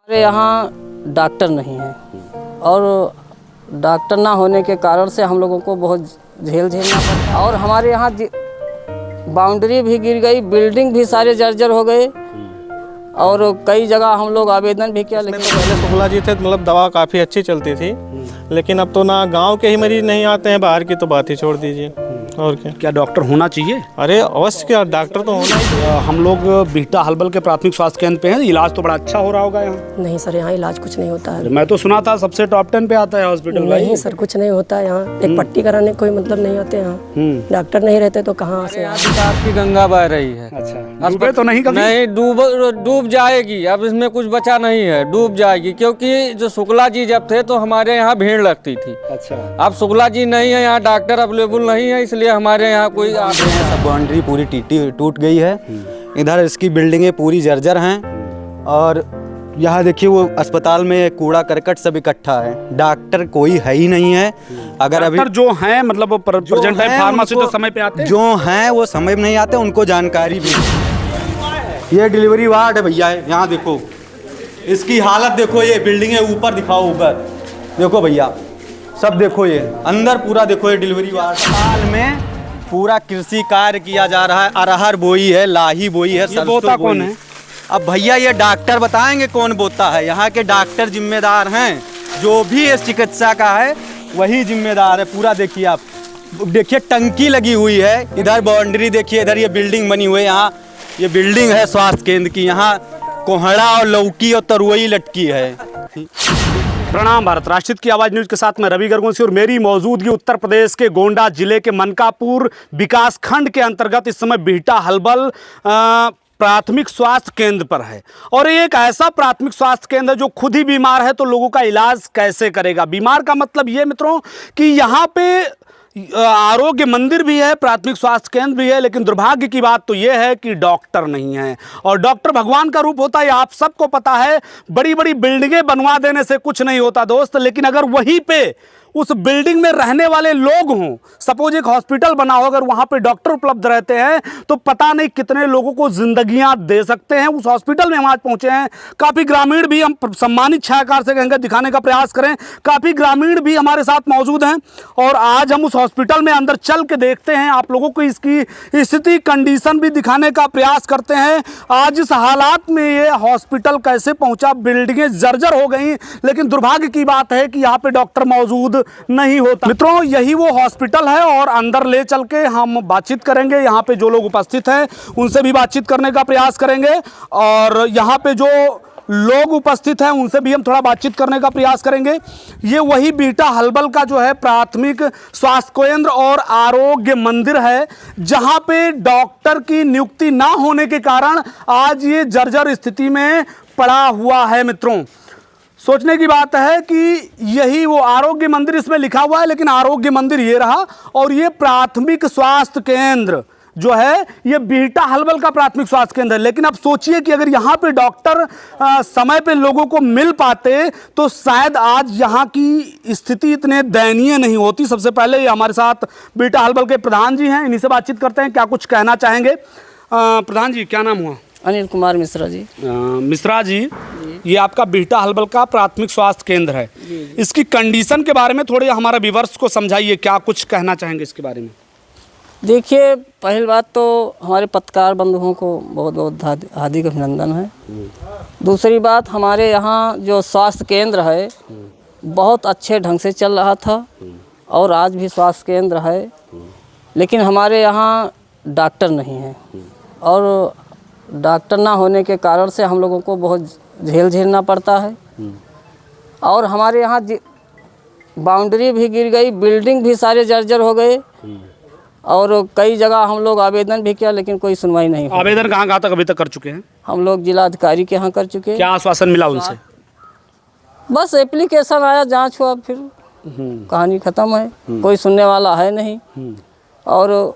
हमारे यहाँ डॉक्टर नहीं है और डॉक्टर ना होने के कारण से हम लोगों को बहुत झेलना पड़ता है। और हमारे यहाँ बाउंड्री भी गिर गई, बिल्डिंग भी सारे जर्जर हो गए और कई जगह हम लोग आवेदन भी किया। लेकिन पहले शुक्ला जी थे, मतलब दवा काफ़ी अच्छी चलती थी, लेकिन अब तो ना गांव के ही मरीज नहीं आते हैं, बाहर की तो बात ही छोड़ दीजिए। और क्या डॉक्टर होना चाहिए? अरे अवश्य, क्या डॉक्टर तो होना ही। हम लोग बिहटा हलबल के प्राथमिक स्वास्थ्य केंद्र पे हैं, इलाज तो बड़ा अच्छा हो रहा होगा यहाँ। नहीं सर, यहाँ इलाज कुछ नहीं होता है। मैं तो सुना था सबसे टॉप 10 पे आता है हॉस्पिटल। नहीं सर, कुछ नहीं होता है यहाँ। एक पट्टी कराने कोई मतलब नहीं होते यहाँ। डॉक्टर नहीं रहते तो कहाँ से? विकास की गंगा बह रही है। अच्छा, डूबे तो नहीं कभी? नहीं, डूब जाएगी। अब इसमें कुछ बचा नहीं है, डूब जाएगी। क्योंकि जो शुक्ला जी जब थे तो हमारे यहाँ भीड़ लगती थी। अच्छा, अब शुक्ला जी नहीं है, यहाँ डॉक्टर अवेलेबल नहीं है, इसलिए हमारे यहाँ कोई सब बाउंड्री पूरी टूट गई है। इधर इसकी बिल्डिंगें पूरी जर्जर हैं और यहाँ देखिए वो अस्पताल में कूड़ा करकट सब इकट्ठा है। डॉक्टर कोई है ही नहीं है। अगर अभी जो हैं मतलब प्रेजेंट टाइम फार्मेसी तो समय पे आते हैं, जो हैं वो समय में नहीं आते, उनको जानकारी भी। ये डिलीवरी वार्ड है भैया, यहाँ देखो इसकी हालत देखो, ये बिल्डिंग है, ऊपर दिखाओ, ऊपर देखो भैया, सब देखो, ये अंदर पूरा देखो, ये डिलीवरी वार्ड। अस्पताल में पूरा कृषि कार्य किया जा रहा है, अरहर बोई है, लाही बोई है, ये बोता कौन है? अब भैया ये डॉक्टर बताएंगे कौन बोता है। यहाँ के डॉक्टर जिम्मेदार हैं, जो भी इस चिकित्सा का है वही जिम्मेदार है पूरा। देखिए आप, देखिए टंकी लगी हुई है, इधर बाउंड्री देखिए, इधर ये बिल्डिंग बनी हुई है, यहाँ ये बिल्डिंग है स्वास्थ्य केंद्र की, यहाँ कोहड़ा और लौकी और तरुई लटकी है। प्रणाम भारत, राष्ट्रहित की आवाज न्यूज के साथ मैं रवि गर्गोंसी और मेरी मौजूदगी उत्तर प्रदेश के गोंडा जिले के मनकापुर विकास खंड के अंतर्गत इस समय बिहटा हलबल प्राथमिक स्वास्थ्य केंद्र पर है। और ये एक ऐसा प्राथमिक स्वास्थ्य केंद्र जो खुद ही बीमार है तो लोगों का इलाज कैसे करेगा। बीमार का मतलब ये मित्रों कि यहाँ पे आरोग्य मंदिर भी है, प्राथमिक स्वास्थ्य केंद्र भी है, लेकिन दुर्भाग्य की बात तो यह है कि डॉक्टर नहीं है। और डॉक्टर भगवान का रूप होता है, आप सबको पता है। बड़ी बड़ी बिल्डिंगें बनवा देने से कुछ नहीं होता दोस्त, लेकिन अगर वहीं पे उस बिल्डिंग में रहने वाले लोग हों, सपोज एक हॉस्पिटल बना हो, अगर वहां पे डॉक्टर उपलब्ध रहते हैं तो पता नहीं कितने लोगों को जिंदगियां दे सकते हैं। उस हॉस्पिटल में हम आज पहुंचे हैं। काफ़ी ग्रामीण भी, हम सम्मानित छायाकार से कहेंगे दिखाने का प्रयास करें, काफ़ी ग्रामीण भी हमारे साथ मौजूद हैं और आज हम उस हॉस्पिटल में अंदर चल के देखते हैं, आप लोगों को इसकी स्थिति, कंडीशन भी दिखाने का प्रयास करते हैं। आज इस हालात में ये हॉस्पिटल कैसे पहुंचा, बिल्डिंगें जर्जर हो गई, लेकिन दुर्भाग्य की बात है कि यहाँ पे डॉक्टर मौजूद नहीं होता। मित्रों, यही वो हॉस्पिटल है और अंदर ले चल के हम बातचीत करेंगे। यहाँ पे जो लोग उपस्थित हैं उनसे भी बातचीत करने का प्रयास करेंगे और यहाँ पे जो लोग उपस्थित हैं उनसे भी हम थोड़ा बातचीत करने का प्रयास करेंगे। ये वही बिहटा हलबल का जो है प्राथमिक स्वास्थ्य केंद्र और आरोग्य मंदिर है, जहाँ पे डॉक्टर की नियुक्ति ना होने के कारण आज ये जर्जर स्थिति में पड़ा हुआ है। मित्रों, सोचने की बात है कि यही वो आरोग्य मंदिर इसमें लिखा हुआ है, लेकिन आरोग्य मंदिर ये रहा और ये प्राथमिक स्वास्थ्य केंद्र जो है ये बिहटा हलबल का प्राथमिक स्वास्थ्य केंद्र है। लेकिन अब सोचिए कि अगर यहाँ पे डॉक्टर समय पे लोगों को मिल पाते तो शायद आज यहाँ की स्थिति इतने दयनीय नहीं होती। सबसे पहले ये हमारे साथ बिहटा हलबल के प्रधान जी हैं, इन्हीं से बातचीत करते हैं, क्या कुछ कहना चाहेंगे। प्रधान जी, क्या नाम हुआ? अनिल कुमार मिश्रा जी। मिश्रा जी, ये आपका बिहटा हलबल का प्राथमिक स्वास्थ्य केंद्र है, इसकी कंडीशन के बारे में थोड़े हमारा व्यूअर्स को समझाइए, क्या कुछ कहना चाहेंगे इसके बारे में? देखिए, पहली बात तो हमारे पत्रकार बंधुओं को बहुत बहुत हार्दिक अभिनंदन है। दूसरी बात, हमारे यहाँ जो स्वास्थ्य केंद्र है बहुत अच्छे ढंग से चल रहा था और आज भी स्वास्थ्य केंद्र है, लेकिन हमारे यहाँ डॉक्टर नहीं है और डॉक्टर ना होने के कारण से हम लोगों को बहुत झेलना पड़ता है। और हमारे यहाँ बाउंड्री भी गिर गई, बिल्डिंग भी सारे जर्जर हो गए और कई जगह हम लोग आवेदन भी किया, लेकिन कोई सुनवाई नहीं हुई। आवेदन कहाँ तक अभी तक कर चुके हैं? हम लोग जिलाधिकारी के यहाँ कर चुके हैं। क्या आश्वासन मिला उनसे? बस एप्लीकेशन आया, जांच हुआ, फिर कहानी ख़त्म है, कोई सुनने वाला है नहीं। और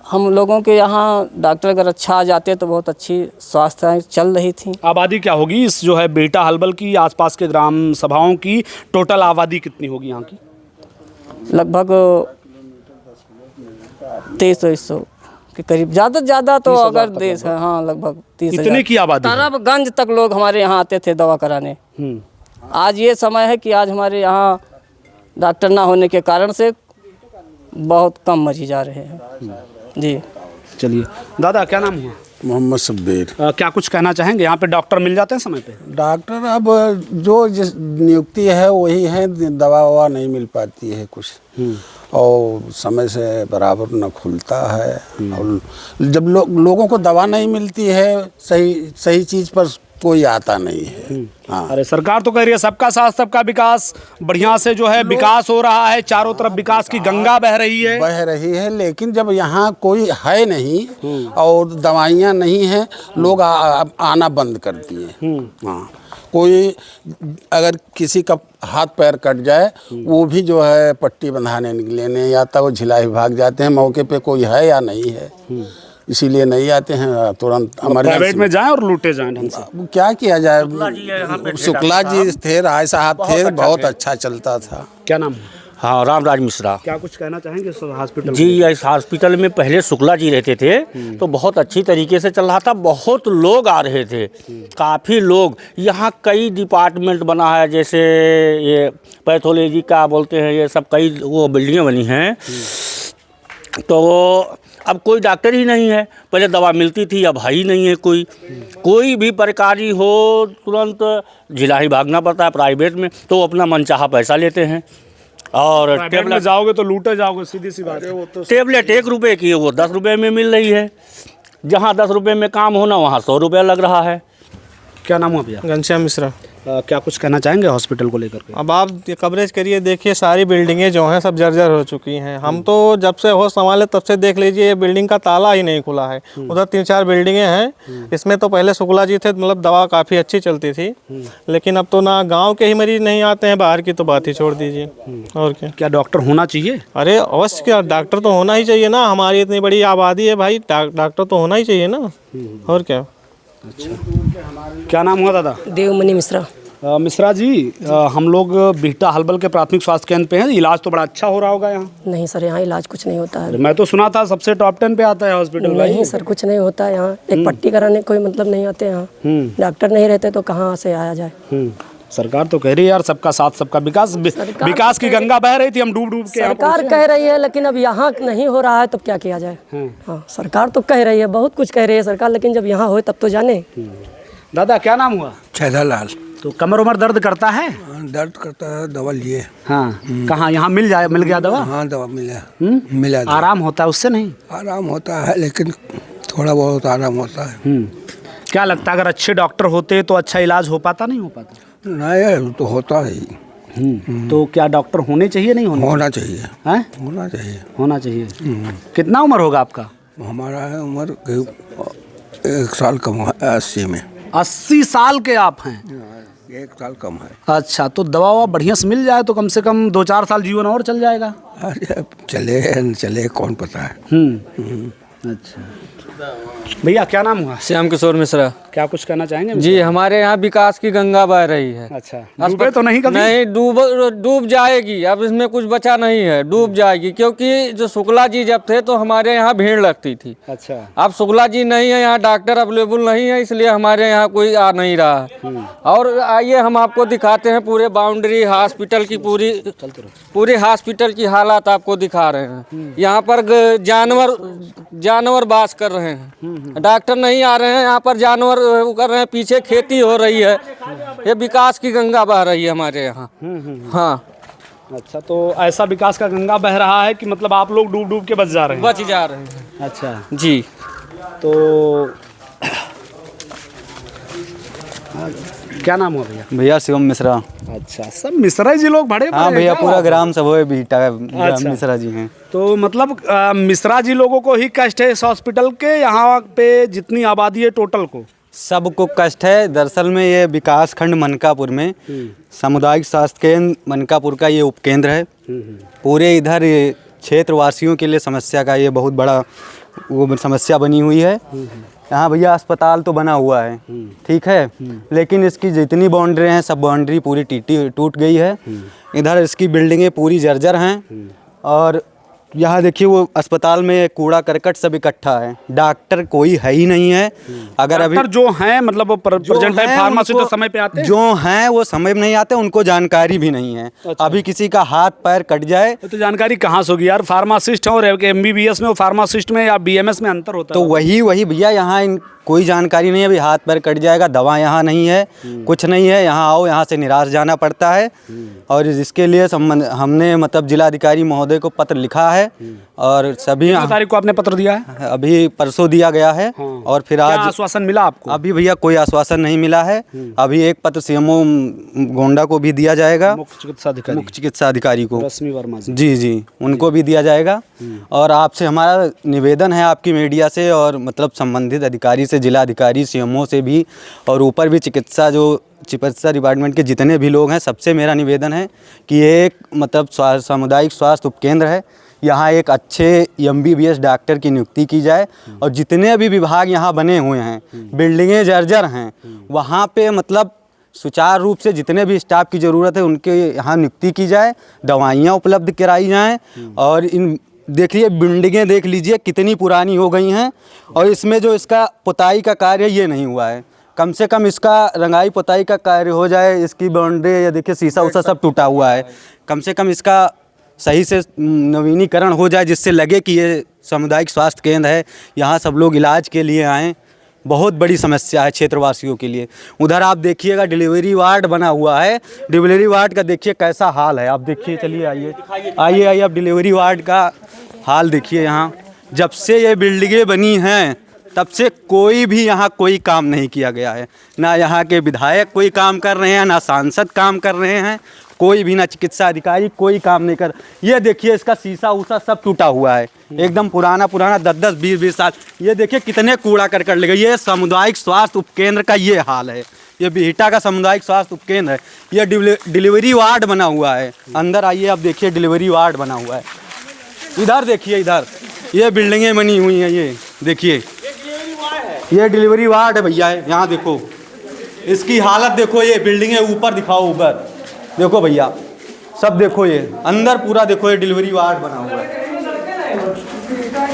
हम लोगों के यहाँ डॉक्टर अगर अच्छा आ जाते तो बहुत अच्छी स्वास्थ्य चल रही थी। आबादी क्या होगी इस जो है बिहटा हलबल की, आसपास के ग्राम सभाओं की टोटल आबादी कितनी होगी यहाँ की? लगभग 2300 के करीब, ज़्यादा से ज़्यादा तो अगर देश है, हाँ लगभग 30,000। इतने की आबादी है? तरबगंज तक लोग हमारे यहाँ आते थे दवा कराने। आज ये समय है कि आज हमारे यहाँ डॉक्टर ना होने के कारण से बहुत कम मरीज आ रहे हैं जी। चलिए दादा, क्या नाम हुआ? मोहम्मद शब्बीर। क्या कुछ कहना चाहेंगे? यहाँ पे डॉक्टर मिल जाते हैं समय पे? डॉक्टर अब जो जिस नियुक्ति है वही है, दवा ववा नहीं मिल पाती है कुछ, और समय से बराबर न खुलता है, और जब लोगों को दवा नहीं मिलती है सही चीज़ पर कोई आता नहीं है। हाँ, अरे सरकार तो कह रही है सबका साथ सबका विकास, बढ़िया से जो है विकास हो रहा है, चारों तरफ विकास की गंगा बह रही है, लेकिन जब यहाँ कोई है नहीं और दवाइयाँ नहीं हैं, लोग आना बंद कर दिए। हाँ, कोई अगर किसी का हाथ पैर कट जाए वो भी जो है पट्टी बंधाने लेने या तो वो झिलाई भाग जाते हैं, मौके पे कोई है या नहीं है, इसीलिए नहीं आते हैं, तुरंत हमारे प्राइवेट में जाएं और लूटे जाएं ढंग से। क्या किया जाए। शुक्ला जी थे, राय साहब थे, बहुत अच्छा चलता था। क्या नाम? हाँ, रामराज मिश्रा। क्या कुछ कहना चाहेंगे इस हॉस्पिटल? जी, इस हॉस्पिटल में पहले शुक्ला जी रहते थे तो बहुत अच्छी तरीके से चल रहा था, बहुत लोग आ रहे थे, काफ़ी लोग। यहाँ कई डिपार्टमेंट बना है, जैसे ये पैथोलॉजी का बोलते हैं, ये सब कई वो बिल्डिंगें बनी हैं, तो अब कोई डॉक्टर ही नहीं है। पहले दवा मिलती थी, अब है ही नहीं है कोई भी प्रकारी हो तुरंत जिला ही भागना पड़ता है। प्राइवेट में तो अपना मनचाहा पैसा लेते हैं, और टेबलेट जाओगे तो लूटे जाओगे, सीधी सी बात है। टेबलेट 1 रुपये की है, वो 10 रुपये में मिल रही है। जहाँ 10 रुपये में काम होना वहाँ 100 रुपया लग रहा है। क्या नाम हुआ भैया? घनश्याम मिश्रा। क्या कुछ कहना चाहेंगे हॉस्पिटल को लेकर के? अब आप ये कवरेज करिए, देखिए सारी बिल्डिंगें जो हैं सब जर्जर हो चुकी हैं। हम तो जब से होश संभाले तब से देख लीजिए, ये बिल्डिंग का ताला ही नहीं खुला है। उधर 3-4 बिल्डिंगें हैं, इसमें तो पहले शुक्ला जी थे, मतलब दवा काफ़ी अच्छी चलती थी, लेकिन अब तो ना गाँव के ही मरीज नहीं आते हैं, बाहर की तो बात ही छोड़ दीजिए। और क्या डॉक्टर होना चाहिए? अरे अवश्य, क्या डॉक्टर तो होना ही चाहिए ना, हमारी इतनी बड़ी आबादी है भाई, डॉक्टर तो होना ही चाहिए ना। और क्या? अच्छा, क्या नाम हुआ दादा? देवमणि मिश्रा। मिश्रा जी, हम लोग बिहटा हलबल के प्राथमिक स्वास्थ्य केंद्र पे हैं, इलाज तो बड़ा अच्छा हो रहा होगा यहाँ? नहीं सर, यहाँ इलाज कुछ नहीं होता है। मैं तो सुना था सबसे टॉप 10 पे आता है हॉस्पिटल। नहीं सर, कुछ नहीं होता है यहाँ। एक पट्टी कराने कोई मतलब नहीं आते यहाँ, डॉक्टर नहीं रहते तो कहाँ से आया जाए। सरकार तो कह रही है यार सबका साथ सबका विकास, विकास की गंगा बह रही थी, हम डूब डूब के। सरकार कह रही है, लेकिन अब यहाँ नहीं हो रहा है तो क्या किया जाए। हाँ, सरकार तो कह रही है, बहुत कुछ कह रही है सरकार, लेकिन जब यहाँ हो तब तो जाने। दादा, क्या नाम हुआ? छेदालाल। तो कमर उमर दर्द करता है? दर्द करता है, दवा लिए। हाँ, कहाँ यहाँ मिल गया दवा? हाँ, दवा मिला। आराम होता है उससे? नहीं आराम होता है, लेकिन थोड़ा बहुत आराम होता है। क्या लगता है अगर अच्छे डॉक्टर होते तो अच्छा इलाज हो पाता? नहीं हो पाता? नहीं, तो होता ही। तो क्या डॉक्टर होने चाहिए? नहीं होना चाहिए। हैं? होना चाहिए। कितना उम्र होगा आपका? हमारा उम्र 1 साल कम है, 80 में। 80 साल के आप हैं? 1 साल कम है। अच्छा, तो दवा बढ़िया से मिल जाए तो कम से कम 2-4 साल जीवन और चल जाएगा। अरे चले कौन पता है। अच्छा भैया, क्या नाम हुआ? श्याम किशोर मिश्रा। क्या कुछ कहना चाहेंगे? जी, हमारे यहाँ विकास की गंगा बह रही है। अच्छा, डूबे तो नहीं कभी? नहीं, डूब जाएगी, अब इसमें कुछ बचा नहीं है, डूब जाएगी, क्योंकि जो शुक्ला जी जब थे तो हमारे यहाँ भीड़ लगती थी। अच्छा, अब शुक्ला जी नहीं है, यहाँ डॉक्टर अवेलेबल नहीं है, इसलिए हमारे यहाँ कोई आ नहीं रहा है। और आइए हम आपको दिखाते हैं पूरे बाउंड्री हॉस्पिटल की, पूरी हॉस्पिटल की हालात आपको दिखा रहे हैं। यहाँ पर जानवर बास कर रहे हैं, डॉक्टर नहीं आ रहे हैं, यहाँ पर जानवर कर रहे हैं, पीछे खेती हो रही है, ये विकास की गंगा बह रही है हमारे यहाँ। हाँ। अच्छा, तो ऐसा विकास का गंगा बह रहा है कि मतलब आप लोग डूब डूब के बच जा रहे हैं? अच्छा जी। तो क्या नाम हुआ भैया? भैया शिवम मिश्रा। अच्छा, सब मिश्रा जी लोग बड़े? हाँ भैया, पूरा ग्राम सब है बीटा। अच्छा। मिश्रा जी हैं। तो मतलब मिश्रा जी लोगों को ही कष्ट है इस हॉस्पिटल के? यहाँ पे जितनी आबादी है टोटल को सबको कष्ट है। दरअसल में ये विकास खंड मनकापुर में सामुदायिक स्वास्थ्य केंद्र मनकापुर का ये उपकेंद्र है। पूरे इधर क्षेत्रवासियों के लिए समस्या का ये बहुत बड़ा वो समस्या बनी हुई है। यहाँ भैया अस्पताल तो बना हुआ है, ठीक है, लेकिन इसकी जितनी बाउंड्री हैं सब बाउंड्री पूरी टूट गई है। इधर इसकी बिल्डिंगें पूरी जर्जर हैं और यहाँ देखिए वो अस्पताल में कूड़ा करकट सब इकट्ठा है, डॉक्टर कोई है ही नहीं है। अगर अभी डॉक्टर जो हैं मतलब वो प्रेजेंट है, फार्मासिस्ट तो समय पे आते हैं, जो हैं वो समय में नहीं आते, उनको जानकारी भी नहीं है। अभी किसी का हाथ पैर कट जाए तो जानकारी कहाँ से होगी यार? फार्मासिस्ट और MBBS में, फार्मासिस्ट में या BMS में अंतर होता तो है? वही भैया यहाँ कोई जानकारी नहीं है। अभी हाथ पैर कट जाएगा, दवा यहाँ नहीं है, कुछ नहीं है, यहाँ आओ, यहाँ से निराश जाना पड़ता है। और इसके लिए हमने मतलब जिलाधिकारी महोदय को पत्र लिखा है और सभी तारीख को आपने पत्र दिया है? अभी परसों दिया गया है। और फिर आज आश्वासन मिला आपको? अभी भैया कोई आश्वासन नहीं मिला है। अभी एक पत्र CMO गोंडा को भी दिया जाएगा, मुख्य चिकित्सा अधिकारी को, रश्मि वर्मा जी उनको भी दिया जाएगा। और आपसे हमारा निवेदन है, आपकी मीडिया से और मतलब संबंधित अधिकारी से, जिला अधिकारी CMO से भी, और ऊपर भी चिकित्सा डिपार्टमेंट के जितने भी लोग हैं, सबसे मेरा निवेदन है कि एक मतलब सामुदायिक स्वास्थ्य उपकेंद्र है, यहाँ एक अच्छे MBBS डॉक्टर की नियुक्ति की जाए। और जितने भी विभाग यहाँ बने हुए हैं, बिल्डिंगें जर्जर हैं, वहाँ पे मतलब सुचारू रूप से जितने भी स्टाफ की ज़रूरत है उनके यहाँ नियुक्ति की जाए, दवाइयाँ उपलब्ध कराई जाएँ। और इन देखिए बिल्डिंगें देख लीजिए कितनी पुरानी हो गई हैं, और इसमें जो इसका पुताई का कार्य ये नहीं हुआ है। कम से कम इसका रंगाई पुताई का कार्य हो जाए, इसकी बाउंड्री या देखिए शीशा उसा सब टूटा हुआ है, कम से कम इसका सही से नवीनीकरण हो जाए, जिससे लगे कि ये सामुदायिक स्वास्थ्य केंद्र है, यहाँ सब लोग इलाज के लिए आएँ। बहुत बड़ी समस्या है क्षेत्रवासियों के लिए। उधर आप देखिएगा डिलीवरी वार्ड बना हुआ है, डिलीवरी वार्ड का देखिए कैसा हाल है। आप देखिए, चलिए आइए आप डिलीवरी वार्ड का हाल देखिए। यहाँ जब से ये बिल्डिंगें बनी हैं तब से कोई भी यहाँ कोई काम नहीं किया गया है। ना यहाँ के विधायक कोई काम कर रहे हैं, ना सांसद काम कर रहे हैं, कोई भी, ना चिकित्सा अधिकारी कोई काम नहीं कर। ये देखिए इसका शीशा उसा सब टूटा हुआ है, एकदम पुराना 10-10 20 साल। ये देखिए कितने कूड़ा करकट लगे। ये सामुदायिक स्वास्थ्य उपकेंद्र का ये हाल है। ये बिहटा का सामुदायिक स्वास्थ्य उपकेंद्र है। ये डिलीवरी वार्ड बना हुआ है। अंदर आइए, आप देखिए डिलीवरी वार्ड बना हुआ है। इधर देखिए, इधर ये बिल्डिंगें बनी हुई हैं, ये देखिए ये डिलीवरी वार्ड है भैया। यहाँ देखो इसकी हालत देखो, ये बिल्डिंगें ऊपर दिखाओ, ऊपर देखो भैया, सब देखो, ये अंदर पूरा देखो, ये डिलीवरी वार्ड बना हुआ है।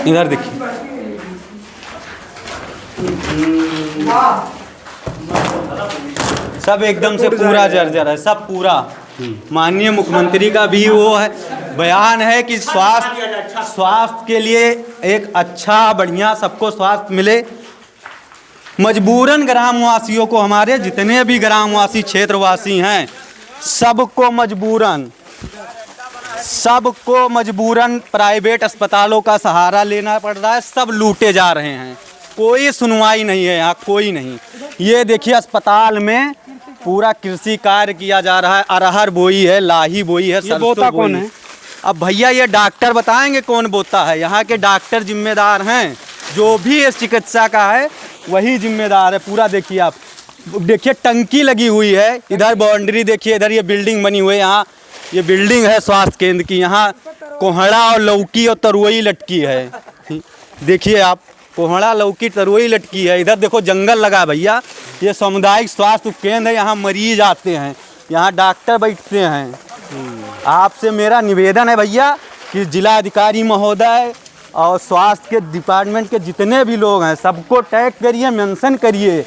इधर देखिए, सब एकदम से पूरा जर्जर है, सब पूरा। माननीय मुख्यमंत्री का भी वो है बयान है कि स्वास्थ्य के लिए एक अच्छा बढ़िया सबको स्वास्थ्य मिले। मजबूरन ग्रामवासियों को, हमारे जितने भी ग्रामवासी क्षेत्रवासी हैं, सबको मजबूरन प्राइवेट अस्पतालों का सहारा लेना पड़ रहा है। सब लूटे जा रहे हैं, कोई सुनवाई नहीं है यहाँ, कोई नहीं। ये देखिए अस्पताल में पूरा कृषि कार्य किया जा रहा है, अरहर बोई है, लाही बोई है, ये बोता कौन है? अब भैया ये डॉक्टर बताएंगे कौन बोता है। यहाँ के डॉक्टर जिम्मेदार हैं, जो भी इस चिकित्सा का है वही जिम्मेदार है पूरा। देखिए आप, देखिए टंकी लगी हुई है, इधर बाउंड्री देखिए, इधर ये बिल्डिंग बनी हुई है। यहाँ ये बिल्डिंग है स्वास्थ्य केंद्र की, यहाँ कोहड़ा और लौकी और तरुई लटकी है। देखिए आप, कोहड़ा लौकी तरुई लटकी है। इधर देखो जंगल लगा भैया। ये सामुदायिक स्वास्थ्य केंद्र है, यहाँ मरीज आते हैं, यहाँ डॉक्टर बैठते हैं। आपसे मेरा निवेदन है भैया कि जिला अधिकारी महोदय और स्वास्थ्य के डिपार्टमेंट के जितने भी लोग हैं, सबको टैग करिए, मेंशन करिए,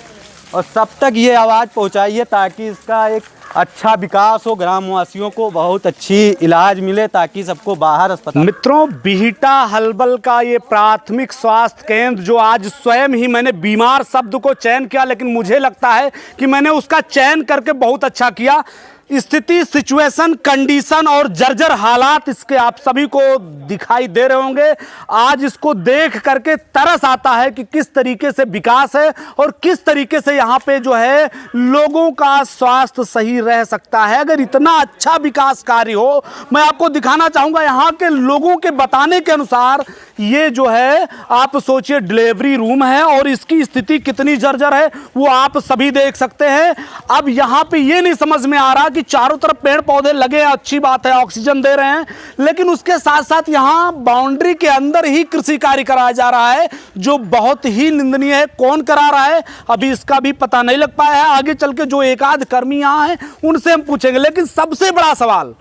और सब तक ये आवाज़ पहुंचाइए ताकि इसका एक अच्छा विकास हो, ग्रामवासियों को बहुत अच्छी इलाज मिले, ताकि सबको बाहर अस्पताल। मित्रों, बिहटा हलबल का ये प्राथमिक स्वास्थ्य केंद्र, जो आज स्वयं ही मैंने बीमार शब्द को चयन किया, लेकिन मुझे लगता है कि मैंने उसका चयन करके बहुत अच्छा किया। स्थिति, सिचुएशन, कंडीशन और जर्जर हालात इसके आप सभी को दिखाई दे रहे होंगे। आज इसको देख करके तरस आता है कि किस तरीके से विकास है और किस तरीके से यहाँ पे जो है लोगों का स्वास्थ्य सही रह सकता है अगर इतना अच्छा विकास कार्य हो। मैं आपको दिखाना चाहूँगा यहाँ के लोगों के बताने के अनुसार, ये जो है आप सोचिए डिलीवरी रूम है और इसकी स्थिति कितनी जर्जर है वो आप सभी देख सकते हैं। अब यहाँ पे ये नहीं समझ में आ रहा कि चारों तरफ पेड़ पौधे लगे, अच्छी बात है, ऑक्सीजन दे रहे हैं, लेकिन उसके साथ साथ यहाँ बाउंड्री के अंदर ही कृषि कार्य कराया जा रहा है, जो बहुत ही निंदनीय है। कौन करा रहा है अभी इसका भी पता नहीं लग पाया है। आगे चल के जो एक आध कर्मी यहाँ है उनसे हम पूछेंगे। लेकिन सबसे बड़ा सवाल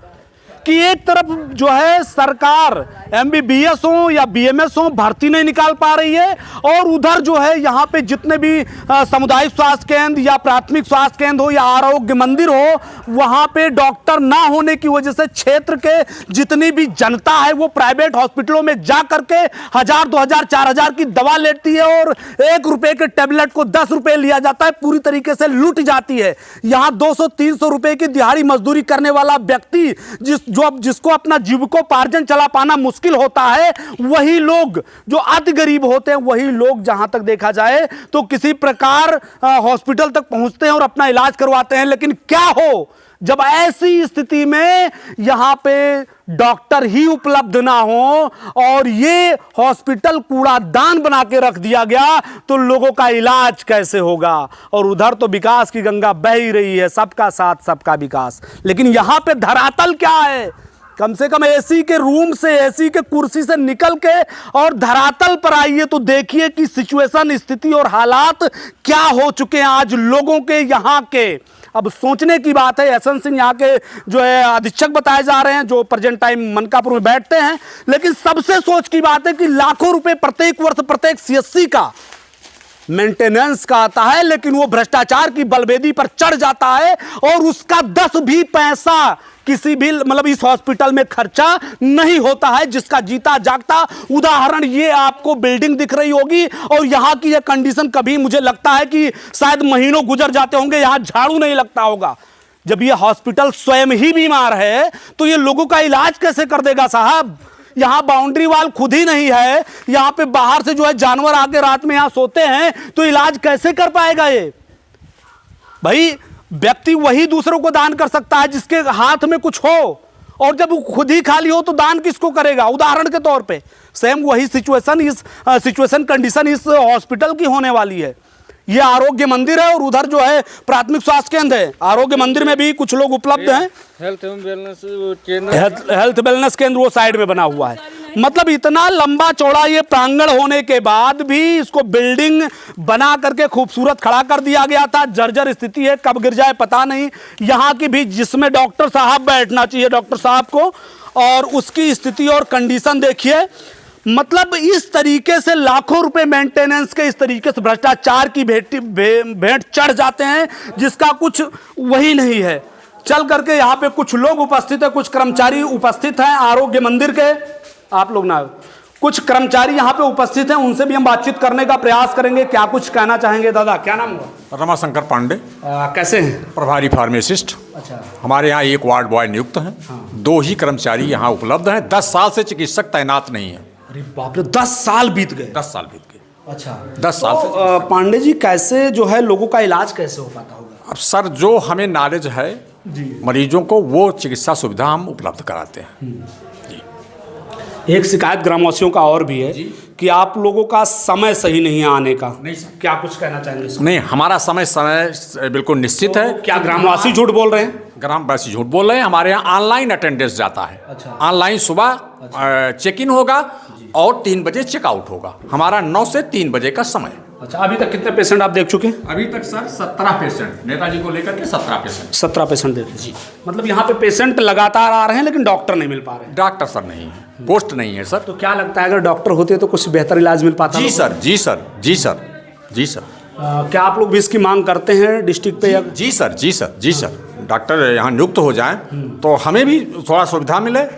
कि एक तरफ जो है सरकार MBBS हो या BMS हो भर्ती नहीं निकाल पा रही है, और उधर जो है यहाँ पे जितने भी सामुदायिक स्वास्थ्य केंद्र या प्राथमिक स्वास्थ्य केंद्र हो या आरोग्य मंदिर हो, वहाँ पे डॉक्टर ना होने की वजह से क्षेत्र के जितनी भी जनता है वो प्राइवेट हॉस्पिटलों में जा करके 1000, 2000, 4000 की दवा लेती है, और 1 रुपए के टेबलेट को 10 रुपए लिया जाता है, पूरी तरीके से लूट जाती है। यहाँ 200-300 रुपए की दिहाड़ी मजदूरी करने वाला व्यक्ति जिसको अपना जीविकोपार्जन चला पाना मुश्किल होता है, वही लोग जो अति गरीब होते हैं, वही लोग जहां तक देखा जाए तो किसी प्रकार हॉस्पिटल तक पहुंचते हैं और अपना इलाज करवाते हैं। लेकिन क्या हो जब ऐसी स्थिति में यहां पे डॉक्टर ही उपलब्ध ना हो और ये हॉस्पिटल कूड़ादान बना के रख दिया गया, तो लोगों का इलाज कैसे होगा? और उधर तो विकास की गंगा बह ही रही है, सबका साथ सबका विकास। लेकिन यहां पे धरातल क्या है? कम से कम एसी के रूम से, एसी के कुर्सी से निकल के और धरातल पर आइए तो देखिए कि सिचुएशन, स्थिति और हालात क्या हो चुके हैं आज लोगों के यहाँ के। अब सोचने की बात है, एहसन सिंह यहाँ के जो है अधीक्षक बताए जा रहे हैं, जो प्रेजेंट टाइम मनकापुर में बैठते हैं, लेकिन सबसे सोच की बात है कि लाखों रुपए प्रत्येक वर्ष प्रत्येक CSC का मेंटेनेंस का आता है, लेकिन वो भ्रष्टाचार की बलवेदी पर चढ़ जाता है और उसका 10 भी पैसा किसी भी मतलब इस हॉस्पिटल में खर्चा नहीं होता है। जिसका जीता जागता उदाहरण ये आपको बिल्डिंग दिख रही होगी, और यहां की ये कंडीशन कभी मुझे लगता है कि शायद महीनों गुजर जाते होंगे, यहां झाड़ू नहीं लगता होगा। जब ये हॉस्पिटल स्वयं ही बीमार है तो ये लोगों का इलाज कैसे कर देगा साहब? यहाँ बाउंड्री वाल खुद ही नहीं है, यहाँ पे बाहर से जो है जानवर आके रात में यहाँ सोते हैं, तो इलाज कैसे कर पाएगा ये? भाई व्यक्ति वही दूसरों को दान कर सकता है जिसके हाथ में कुछ हो, और जब वो खुद ही खाली हो तो दान किसको करेगा? उदाहरण के तौर पे सेम वही सिचुएशन कंडीशन इस हॉस्पिटल की होने वाली है। ये आरोग्य मंदिर है और उधर जो है प्राथमिक स्वास्थ्य केंद्र है। आरोग्य मंदिर में भी कुछ लोग उपलब्ध हैं, हेल्थ वेलनेस केंद्र वो साइड में बना हुआ है। मतलब इतना लंबा चौड़ा ये प्रांगण होने के बाद भी इसको बिल्डिंग बना करके खूबसूरत खड़ा कर दिया गया था। जर्जर स्थिति है, कब गिर जाए पता नहीं। यहाँ की भी जिसमें डॉक्टर साहब बैठना चाहिए डॉक्टर साहब को, और उसकी स्थिति और कंडीशन देखिए। मतलब इस तरीके से लाखों रुपए मेंटेनेंस के, इस तरीके से भ्रष्टाचार की भेंट चढ़ जाते हैं जिसका कुछ वही नहीं है। चल करके यहाँ पे कुछ लोग उपस्थित है, कुछ कर्मचारी उपस्थित हैं आरोग्य मंदिर के। आप लोग ना, कुछ कर्मचारी यहाँ पे उपस्थित हैं, उनसे भी हम बातचीत करने का प्रयास करेंगे। क्या कुछ कहना चाहेंगे? दादा क्या नाम हुआ? रमाशंकर पांडे। कैसे हैं? प्रभारी फार्मासिस्ट। अच्छा। हमारे यहाँ 1 वार्ड बॉय नियुक्त हैं। हाँ। 2 ही कर्मचारी यहाँ उपलब्ध हैं। 10 साल से चिकित्सक तैनात नहीं है। अरे बाप रे, 10 साल बीत गए। 10 साल बीत गए। अच्छा, 10 साल से। पांडे जी कैसे जो है लोगों का इलाज कैसे हो पाता होगा? अब सर जो हमें नॉलेज है मरीजों को वो चिकित्सा सुविधा हम उपलब्ध कराते हैं। एक शिकायत ग्रामवासियों का और भी है कि आप लोगों का समय सही नहीं है आने का। नहीं सर। क्या कुछ कहना चाहेंगे? नहीं, हमारा समय बिल्कुल निश्चित है। क्या ग्रामवासी झूठ बोल रहे हैं? ग्रामवासी झूठ बोल रहे हैं। हमारे यहाँ ऑनलाइन अटेंडेंस जाता है। अच्छा। ऑनलाइन सुबह चेक इन होगा और 3 बजे चेकआउट होगा। हमारा 9 से 3 बजे का समय। अच्छा, अभी तक कितने पेशेंट आप देख चुके हैं? अभी तक सर 17 पेशेंट, नेताजी को लेकर के 17 पेशेंट। 17 पेशेंट देखे जी। मतलब यहाँ पे पेशेंट लगातार आ रहे हैं लेकिन डॉक्टर नहीं मिल पा रहे हैं। डॉक्टर सर नहीं है, पोस्ट नहीं है सर। तो क्या लगता है अगर डॉक्टर होते तो कुछ बेहतर इलाज मिल पाता? जी सर, जी सर, जी सर, जी सर। क्या आप लोग भी इसकी मांग करते हैं डिस्ट्रिक्ट पे? जी सर, जी सर, जी सर। डॉक्टर यहाँ नियुक्त हो जाएं तो हमें भी थोड़ा सुविधा मिले।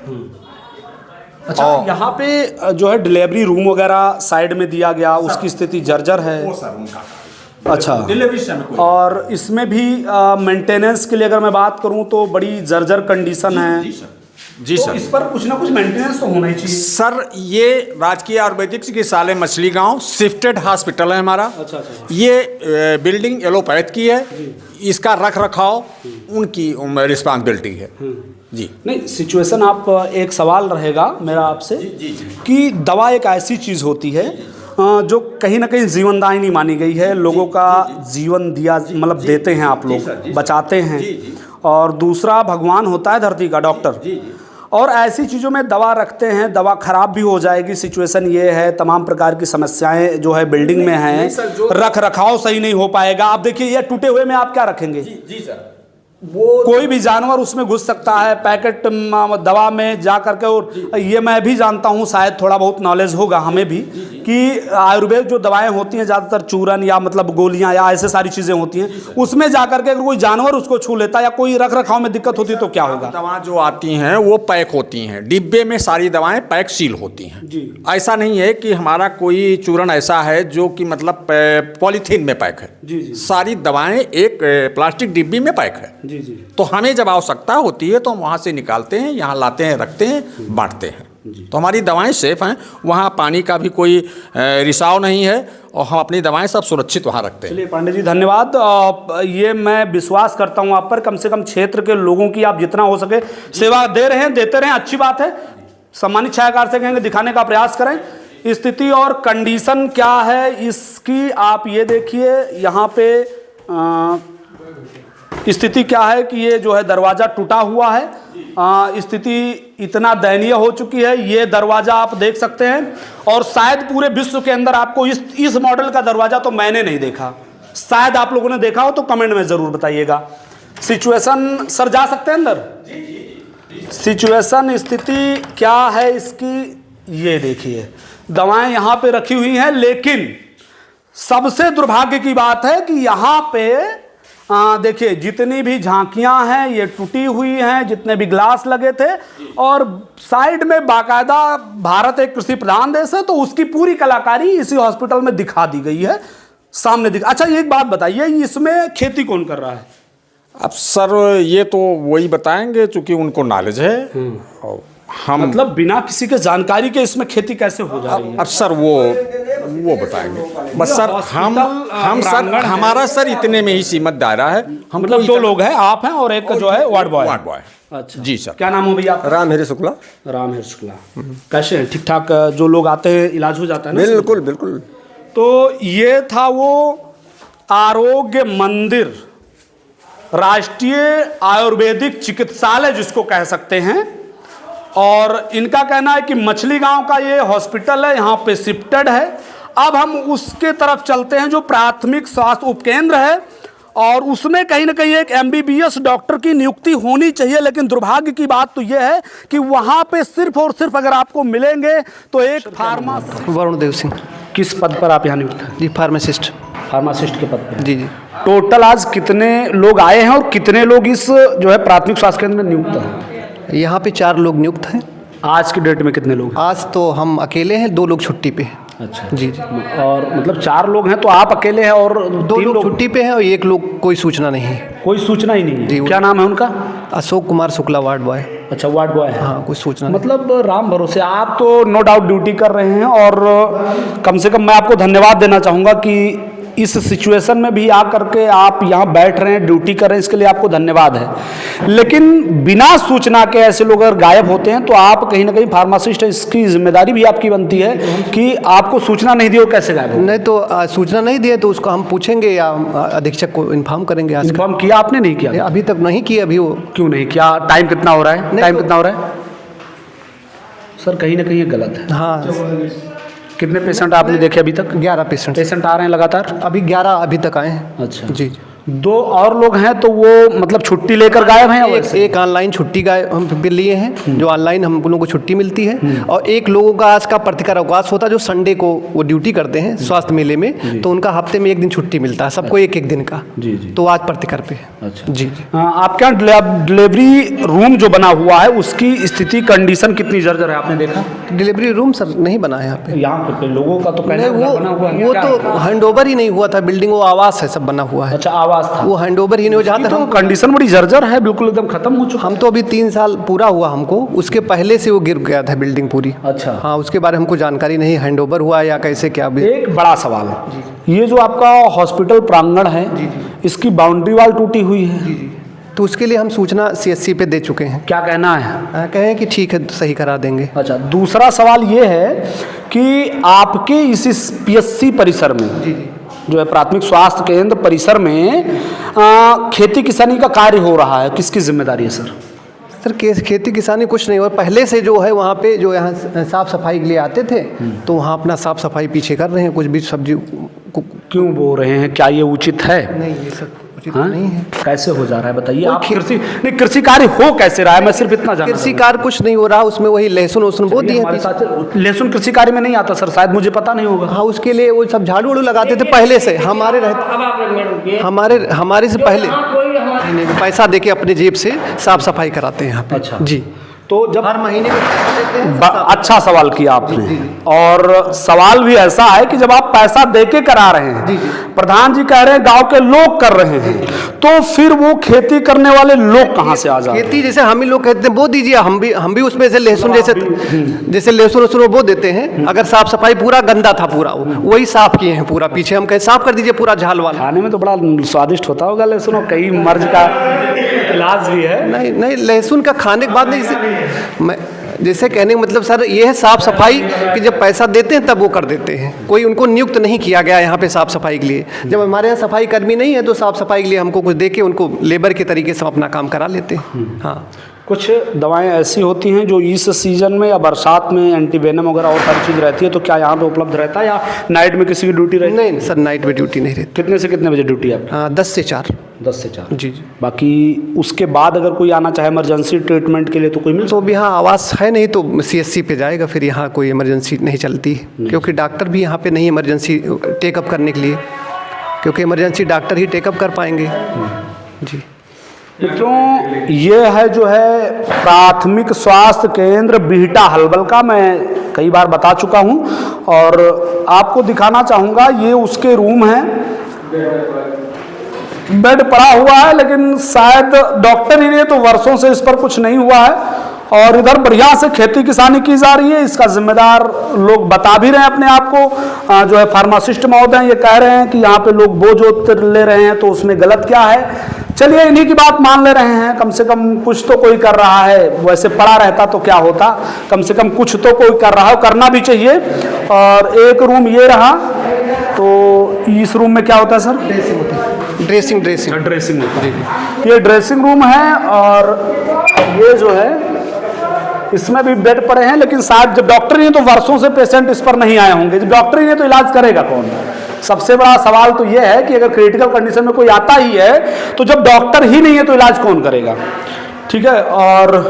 अच्छा, यहाँ पे जो है डिलीवरी रूम वगैरह साइड में दिया गया, उसकी स्थिति जर्जर है। वो सर उनका। अच्छा, डिलीवरी समय कोई। और इसमें भी मेंटेनेंस के लिए अगर मैं बात करूँ तो बड़ी जर्जर कंडीशन है। जी सर, जी तो सर। इस पर कुछ ना कुछ मेंटेनेंस तो होना ही चाहिए सर। ये राजकीय आयुर्वेदिक चिकित्सालय मछली गांव शिफ्टेड हॉस्पिटल है हमारा। अच्छा, अच्छा। ये बिल्डिंग एलोपैथ की है। इसका रख रखाव उनकी रिस्पॉन्सिबिलिटी है। जी नहीं, सिचुएशन आप एक सवाल रहेगा मेरा आपसे कि दवा एक ऐसी चीज़ होती है जो कहीं ना कहीं जीवनदायिनी मानी गई है। लोगों का जीवन दिया मतलब देते हैं आप लोग, बचाते हैं। और दूसरा भगवान होता है धरती का, डॉक्टर। और ऐसी चीज़ों में दवा रखते हैं, दवा खराब भी हो जाएगी। सिचुएशन ये है, तमाम प्रकार की समस्याएं जो है बिल्डिंग में हैं, रख रखाव सही नहीं हो पाएगा। आप देखिए ये टूटे हुए में आप क्या रखेंगे? जी सर, कोई भी जानवर उसमें घुस सकता है पैकेट दवा में जा करके। और ये मैं भी जानता हूँ, शायद थोड़ा बहुत नॉलेज होगा हमें भी, कि आयुर्वेद जो दवाएं होती हैं ज़्यादातर चूरन या मतलब गोलियां या ऐसे सारी चीज़ें होती हैं, उसमें जा करके अगर कोई जानवर उसको छू लेता या कोई रख रखाव में दिक्कत होती तो क्या होगा? दवा जो आती हैं वो पैक होती हैं डिब्बे में, सारी दवाएं पैक सील होती हैं जी। ऐसा नहीं है कि हमारा कोई चूरन ऐसा है जो कि मतलब पॉलीथीन में पैक है जी। सारी दवाएं एक प्लास्टिक डिब्बी में पैक है जी। तो हमें जब आवश्यकता होती है तो हम वहाँ से निकालते हैं, यहाँ लाते हैं, रखते हैं, बांटते हैं। तो हमारी दवाएं सेफ हैं, वहाँ पानी का भी कोई रिसाव नहीं है और हम अपनी दवाएं सब सुरक्षित वहाँ रखते हैं। चलिए पांडे जी धन्यवाद। ये मैं विश्वास करता हूँ आप पर, कम से कम क्षेत्र के लोगों की आप जितना हो सके सेवा दे रहे हैं, देते रहें, अच्छी बात है। सम्मानित छायाकार से कहेंगे दिखाने का प्रयास करें स्थिति और कंडीशन क्या है इसकी। आप ये देखिए यहाँ पे स्थिति क्या है कि ये जो है दरवाज़ा टूटा हुआ है, स्थिति इतना दयनीय हो चुकी है। ये दरवाज़ा आप देख सकते हैं और शायद पूरे विश्व के अंदर आपको इस मॉडल का दरवाज़ा तो मैंने नहीं देखा, शायद आप लोगों ने देखा हो तो कमेंट में ज़रूर बताइएगा। सिचुएशन सर जा सकते हैं अंदर? सिचुएशन स्थिति क्या है इसकी, ये देखिए दवाएं यहाँ पे रखी हुई हैं, लेकिन सबसे दुर्भाग्य की बात है कि यहाँ पे देखिए जितनी भी झांकियां हैं ये टूटी हुई हैं, जितने भी ग्लास लगे थे, और साइड में बाकायदा भारत एक कृषि प्रधान देश है तो उसकी पूरी कलाकारी इसी हॉस्पिटल में दिखा दी गई है, सामने अच्छा एक बात बताइए, इसमें खेती कौन कर रहा है? अब सर ये तो वही बताएंगे चूंकि उनको नॉलेज है और हम मतलब बिना किसी के जानकारी के इसमें खेती कैसे हो जा रही है? अब सर वो बताएंगे बस सर। हम सर हमारा सर इतने में ही सीमित दायरा है। हम मतलब दो लोग हैं, आप हैं और एक जो है वार्ड बॉय। अच्छा जी सर, क्या नाम हो भैया? रामहरि शुक्ला। रामहरि शुक्ला, कैसे हैं? ठीक ठाक जो लोग आते हैं इलाज हो जाता है ना? बिल्कुल बिल्कुल। तो ये था वो आरोग्य मंदिर, राष्ट्रीय आयुर्वेदिक चिकित्सालय जिसको कह सकते हैं, और इनका कहना है कि मछली गांव का ये हॉस्पिटल है, यहाँ पे शिफ्टेड है। अब हम उसके तरफ चलते हैं जो प्राथमिक स्वास्थ्य उपकेंद्र है, और उसमें कहीं ना कहीं एक MBBS डॉक्टर की नियुक्ति होनी चाहिए, लेकिन दुर्भाग्य की बात तो ये है कि वहाँ पे सिर्फ और सिर्फ अगर आपको मिलेंगे तो एक फार्मासिस्ट। वरुण देव सिंह। किस पद पर आप यहाँ नियुक्त हैं? जी फार्मासिस्ट। फार्मासिस्ट के पद पर? जी जी। टोटल आज कितने लोग आए हैं और कितने लोग इस जो है प्राथमिक स्वास्थ्य केंद्र में नियुक्त हैं? यहाँ पे 4 लोग नियुक्त हैं। आज की डेट में कितने लोग? आज तो हम अकेले हैं, 2 लोग छुट्टी पे हैं। अच्छा जी जी। और मतलब 4 लोग हैं तो आप अकेले हैं और 2 लोग छुट्टी पे हैं और 1 लोग कोई सूचना नहीं है। कोई सूचना ही नहीं है? जी। क्या नाम है उनका? Ashok Kumar Shukla, ward boy. अच्छा वार्ड बॉय है। हाँ कोई सूचना मतलब राम भरोसे आप तो नो डाउट ड्यूटी कर रहे हैं, और कम से कम मैं आपको धन्यवाद देना चाहूँगा कि इस सिचुएशन में भी आ करके आप यहाँ बैठ रहे हैं, ड्यूटी कर रहे हैं, इसके लिए आपको धन्यवाद है। लेकिन बिना सूचना के ऐसे लोग अगर गायब होते हैं तो आप कहीं ना कहीं फार्मासिस्ट है, इसकी जिम्मेदारी भी आपकी बनती है कि आपको सूचना नहीं दी और कैसे गायब हो? नहीं तो सूचना नहीं दिए तो उसको हम पूछेंगे या अधीक्षक को इन्फॉर्म करेंगे। इन्फॉर्म किया आपने? नहीं किया अभी तक नहीं किया। अभी वो क्यों नहीं किया? टाइम कितना हो रहा है? टाइम कितना हो रहा है सर? कहीं ना कहीं ये गलत है। हाँ। कितने पेशेंट आपने देखे अभी तक? 11 पेशेंट आ रहे हैं लगातार? अभी 11 अभी तक आए हैं। अच्छा जी। 2 और लोग हैं तो वो मतलब छुट्टी लेकर गायब हैं? एक ऑनलाइन छुट्टी हम लिए हैं, जो ऑनलाइन हम लोगों को छुट्टी मिलती है, और 1 लोगों का आज का प्रतिकार अवकाश होता है जो संडे को वो ड्यूटी करते हैं स्वास्थ्य मेले में, तो उनका हफ्ते में 1 दिन छुट्टी मिलता है सबको, 1-1 दिन का। जी जी। तो आज प्रतिकार पे। अच्छा जी। आपके यहाँ डिलीवरी रूम जो बना हुआ है उसकी स्थिति कंडीशन कितनी जर्जर है आपने देखा? डिलीवरी रूम सर नहीं बना है यहाँ पे। यहाँ पे लोगों का तो कहना बना हुआ है। वो तो हैंड ओवर ही नहीं हुआ था बिल्डिंग, वो आवास है सब बना हुआ है। अच्छा आवास था, वो हैंड ओवर ही नहीं हो जाता। तो कंडीशन बड़ी जर्जर है, बिल्कुल एकदम खत्म हो चुका। हम तो अभी 3 साल पूरा हुआ हमको, उसके पहले से वो गिर गया था बिल्डिंग पूरी। अच्छा हाँ, उसके बारे में हमको जानकारी नहीं, हैंड ओवर हुआ या कैसे क्या भी। एक बड़ा सवाल है, ये जो आपका हॉस्पिटल प्रांगण है इसकी बाउंड्री वाल टूटी हुई है, तो उसके लिए हम सूचना CSC पे दे चुके हैं। क्या कहना है? कहें कि ठीक है सही करा देंगे। अच्छा दूसरा सवाल ये है कि आपके इस PSC परिसर में जो है प्राथमिक स्वास्थ्य केंद्र परिसर में खेती किसानी का कार्य हो रहा है, किसकी जिम्मेदारी है सर? सर खेती किसानी कुछ नहीं, और पहले से जो है वहाँ पे जो यहाँ साफ़ सफाई के लिए आते थे तो वहाँ अपना साफ़ सफाई पीछे कर रहे हैं, कुछ भी सब्जी क्यों बो रहे हैं? क्या ये उचित है? नहीं ये सब उचित नहीं है। कैसे हो जा रहा है बताइए आप? कृषि कार्य हो कैसे रहा है, मैं सिर्फ इतना जानना। कृषि कार्य कुछ नहीं हो रहा, उसमें वही लहसुन वसुन बो दिए हमारे साथ लहसुन कृषि कार्य में नहीं आता सर, शायद मुझे पता नहीं होगा। हाँ, उसके लिए वो सब झाड़ू वाड़ू लगाते थे पहले से, हमारे रहते हमारे से पहले महीने में पैसा देके अपने जेब से साफ सफाई कराते हैं यहाँ पे। अच्छा जी, तो जब हर महीने में पैसा देते हैं। अच्छा सवाल किया आपने, और सवाल भी ऐसा है कि जब आप पैसा देके करा रहे हैं, प्रधान जी कह रहे हैं गांव के लोग कर रहे हैं, तो फिर वो खेती करने वाले लोग कहां से आ जाते हैं? खेती जैसे हम ही लोग कहते हैं बो दीजिए, हम भी उसमें से लहसुन जैसे लहसुन वसुन बो देते हैं। अगर साफ सफाई पूरा गंदा था पूरा, वही साफ किए हैं पूरा, पीछे हम कहे साफ कर दीजिए पूरा झाल वाला। खाने में तो बड़ा स्वादिष्ट होता होगा लहसुन, और कई मर्ज का इलाज भी है। नहीं, लहसुन का खाने के बाद नहीं, जैसे कहने का मतलब सर ये है साफ सफाई कि जब पैसा देते हैं तब वो कर देते हैं। कोई उनको नियुक्त नहीं किया गया यहाँ पे साफ सफाई के लिए। जब हमारे यहाँ सफाई कर्मी नहीं है तो साफ सफाई के लिए हमको कुछ दे के उनको लेबर के तरीके से अपना काम करा लेते हैं। हाँ, कुछ दवाएं ऐसी होती हैं जो इस सीजन में या बरसात में एंटीवेनम वगैरह और सारी चीज़ रहती है, तो क्या यहाँ पे उपलब्ध रहता है या नाइट में किसी की ड्यूटी रहती है? नहीं सर, नाइट में ड्यूटी नहीं रहती। कितने से कितने बजे ड्यूटी है आपकी? 10 से 4। 10 से 4 जी। बाकी उसके बाद अगर कोई आना चाहे इमरजेंसी ट्रीटमेंट के लिए तो कोई मिल तो भी हाँ आवास है नहीं तो CSC पे जाएगा, फिर यहाँ कोई इमरजेंसी नहीं चलती, क्योंकि डॉक्टर भी यहाँ पे नहीं इमरजेंसी टेकअप करने के लिए, क्योंकि इमरजेंसी डॉक्टर ही टेकअप कर पाएंगे। जी मित्रों, ये है जो है प्राथमिक स्वास्थ्य केंद्र बीहटा हलबल का, मैं कई बार बता चुका हूँ और आपको दिखाना चाहूँगा। ये उसके रूम हैं, बेड पड़ा हुआ है, लेकिन शायद डॉक्टर ही ने तो वर्षों से इस पर कुछ नहीं हुआ है। और इधर बढ़िया से खेती किसानी की जा रही है, इसका जिम्मेदार लोग बता भी रहे हैं अपने आप को। जो है फार्मासिस्ट महोदय ये कह रहे हैं कि यहाँ पे लोग बोझ ले रहे हैं, तो उसमें गलत क्या है? चलिए इन्हीं की बात मान ले रहे हैं, कम से कम कुछ तो कोई कर रहा है। वैसे पड़ा रहता तो क्या होता, कम से कम कुछ तो कोई कर रहा है, करना भी चाहिए। और एक रूम ये रहा, तो इस रूम में क्या होता है सर? ड्रेसिंग ये ड्रेसिंग रूम है, और ये जो है इसमें भी बेड पड़े हैं, लेकिन शायद जब डॉक्टर ही तो वर्षों से पेशेंट इस पर नहीं आए होंगे। जब डॉक्टर ही नहीं तो इलाज करेगा कौन? सबसे बड़ा सवाल तो यह है कि अगर क्रिटिकल कंडीशन में कोई आता ही है तो जब डॉक्टर ही नहीं है तो इलाज कौन करेगा? ठीक है। और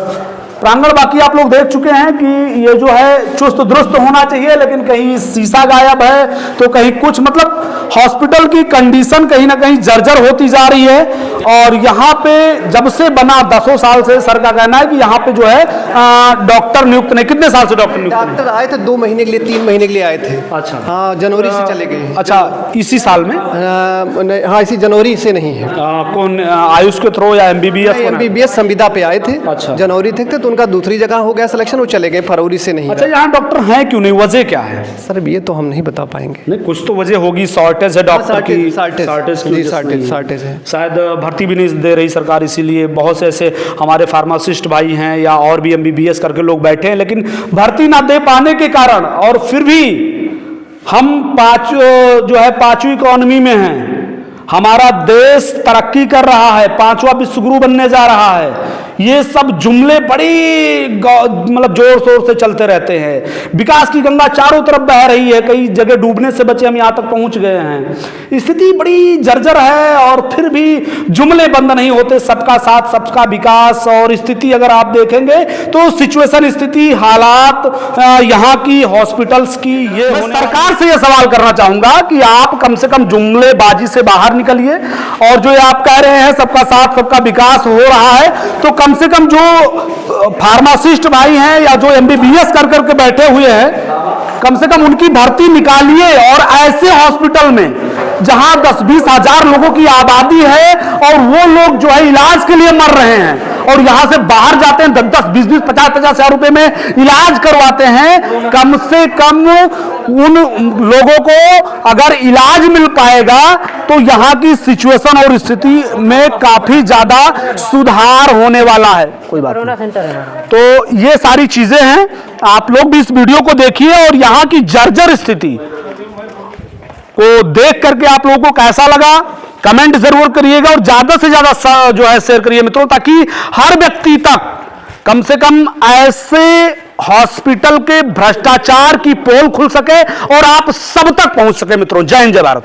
प्रांगण बाकी आप लोग देख चुके हैं कि ये जो है चुस्त दुरुस्त होना चाहिए, लेकिन कहीं शीशा गायब है तो कहीं कुछ, मतलब हॉस्पिटल की कंडीशन कहीं ना कहीं जर्जर होती जा रही है। और यहाँ पे जब से बना 10 साल से सर का कहना है कि यहाँ पे जो है डॉक्टर नियुक्त नहीं। कितने साल से डॉक्टर नियुक्त? डॉक्टर आए थे 2 महीने के लिए, 3 महीने के लिए आए थे। अच्छा। हाँ, जनवरी से चले गए। अच्छा, इसी साल में? हाँ, इसी जनवरी से नहीं है। कौन, आयुष के थ्रू या MBBS संविदा पे आए थे। अच्छा। जनवरी तक थे तो उनका दूसरी जगह हो गया सिलेक्शन, वो चले गए, फरवरी से नहीं। अच्छा, यहाँ डॉक्टर हैं क्यों नहीं, वजह क्या है? सर ये तो हम नहीं बता पाएंगे। नहीं, कुछ तो वजह होगी, शॉर्टेज है डॉक्टर की। शॉर्टेज है शायद भर्ती भी नहीं दे रही सरकार, इसीलिए बहुत से ऐसे हमारे फार्मासिस्ट भाई हैं या और भी MBBS करके लोग बैठे हैं, लेकिन भर्ती ना दे पाने के कारण, और फिर भी हम जो है 5वीं इकोनॉमी में हैं, हमारा देश तरक्की कर रहा है, 5वां विश्वगुरु बनने जा रहा है। ये सब जुमले बड़ी मतलब जोर शोर से चलते रहते हैं। विकास की गंगा चारों तरफ बह रही है, कई जगह डूबने से बचे हम यहाँ तक पहुंच गए हैं। स्थिति बड़ी जर्जर है और फिर भी जुमले बंद नहीं होते। सबका साथ सबका विकास, और स्थिति अगर आप देखेंगे तो सिचुएशन, स्थिति, हालात यहाँ की हॉस्पिटल्स की, ये सरकार से ये सवाल करना चाहूंगा कि आप कम से कम जुमलेबाजी से बाहर निकलिए, और जो आप कह रहे हैं सबका साथ सबका विकास हो रहा है, तो कम से कम जो फार्मासिस्ट भाई हैं या जो MBBS कर करके बैठे हुए हैं, कम से कम उनकी भर्ती निकालिए। और ऐसे हॉस्पिटल में जहां 10-20 हजार लोगों की आबादी है और वो लोग जो है इलाज के लिए मर रहे हैं, और यहां से बाहर जाते हैं 10-10, 20-20, 50-50 हजार रुपए में इलाज करवाते हैं। कम से कम उन लोगों को अगर इलाज मिल पाएगा तो यहाँ की सिचुएशन और स्थिति में काफी ज्यादा सुधार होने वाला है। कोई बात नहीं। तो ये सारी चीजें हैं, आप लोग भी इस वीडियो को देखिए और यहाँ की जर्जर स्थिति को देख करके आप लोगों को कैसा लगा कमेंट जरूर करिएगा, और ज्यादा से ज्यादा जो है शेयर करिए मित्रों, ताकि हर व्यक्ति तक कम से कम ऐसे हॉस्पिटल के भ्रष्टाचार की पोल खुल सके और आप सब तक पहुंच सके मित्रों। जय हिंद, जय भारत।